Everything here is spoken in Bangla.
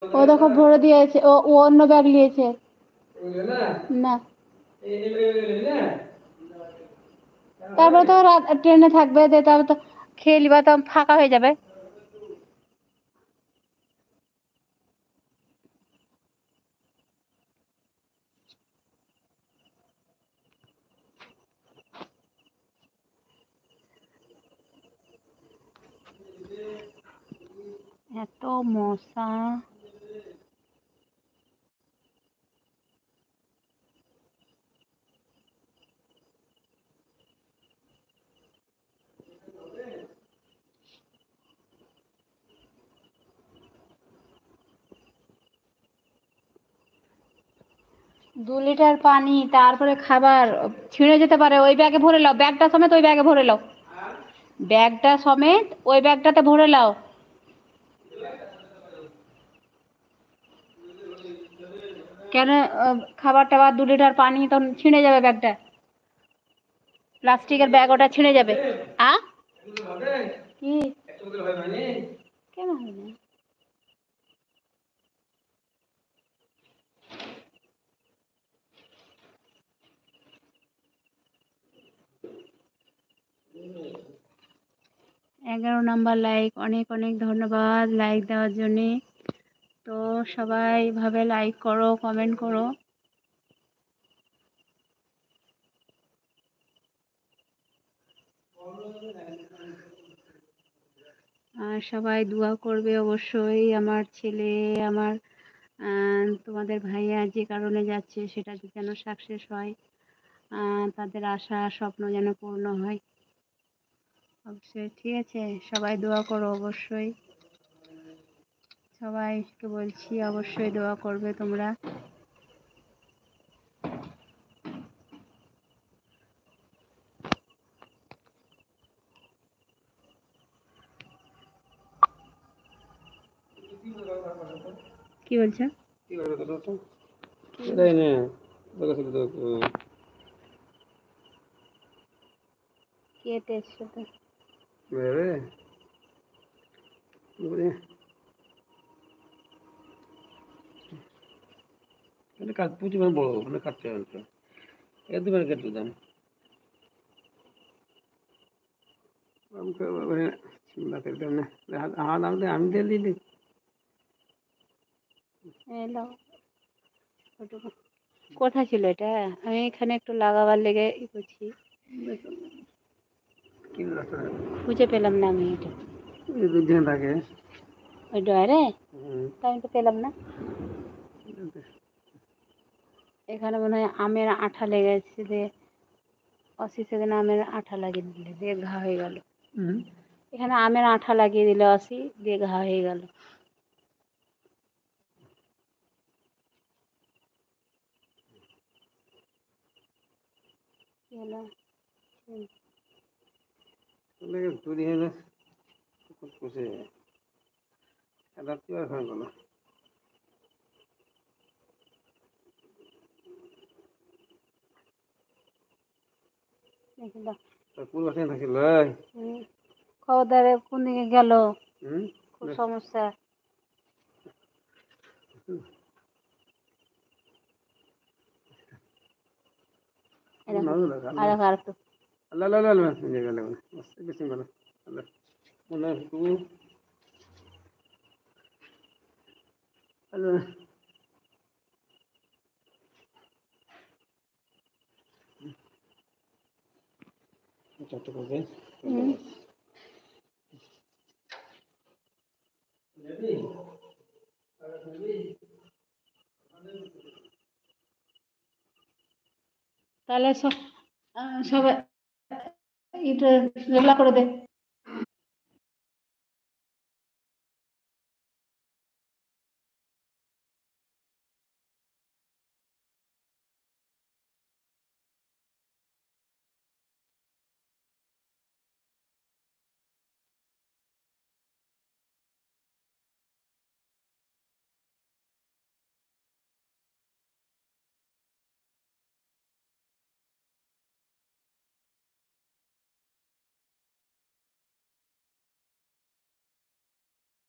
ও দেখো ভরে দিয়েছে, ও ও অন্য ব্যাগ নিয়েছে না। তারপরে তো ট্রেনে থাকবে, তারপরে তো খেয়ে নিবা, তো ফাঁকা হয়ে যাবে। এত মশা। 2 লিটার পানি, তারপরে খাবার ছিঁড়ে যেতে পারে। ওই ব্যাগে ভরে নাও, ব্যাগটা সমেত ওই ব্যাগে ভরে নাও, ব্যাগটা সমেত ওই ব্যাগটাতে ভরে নাও। কেন? খাবার টাবার 2 লিটার পানি তো ছিঁড়ে যাবে ব্যাগটা, প্লাস্টিকের ব্যাগ, ওটা ছিঁড়ে যাবে। আ কি? কেন হবে না? এগারো নাম্বার লাইক, অনেক অনেক ধন্যবাদ লাইক দেওয়ার জন্যে। তো সবাই ভাবে লাইক করো, কমেন্ট করো। আর সবাই দোয়া করবে অবশ্যই, আমার ছেলে, আমার তোমাদের ভাইয়া যে কারণে যাচ্ছে সেটা যেন সাকসেস হয়, তাদের আশা স্বপ্ন যেন পূর্ণ হয় অবশ্যই। ঠিক আছে, সবাই দোয়া করো অবশ্যই, সবাইকে বলছি অবশ্যই দোয়া করবে তোমরা। কি বলছো? কেটে এসছো তো প্রতিবার বড় ওখানে কাটতে হবে, একবার কেটে দেন। আমি দিলি কোথায় ছিল এটা? আমি এখানে একটু লাগাবার লেগে করছি, খুঁজে পেলাম না আমি এটা। থাকে ওই ডয়ারে, তাই আমি তো পেলাম না। এখানে মনে হয় আমের আঠা লেগেছে, যে অসি সেখানে আমের আঠা লাগিয়ে দিলে দিয়ে ঘা হয়ে গেল। এখানে আমের আঠা লাগিয়ে দিলে অসি, দিয়ে ঘা হয়ে গেল। খবরদারে কোন দিকে গেল, খুব সমস্যা। আর একটু তাহলে সবাই এটা রেলা করে দে।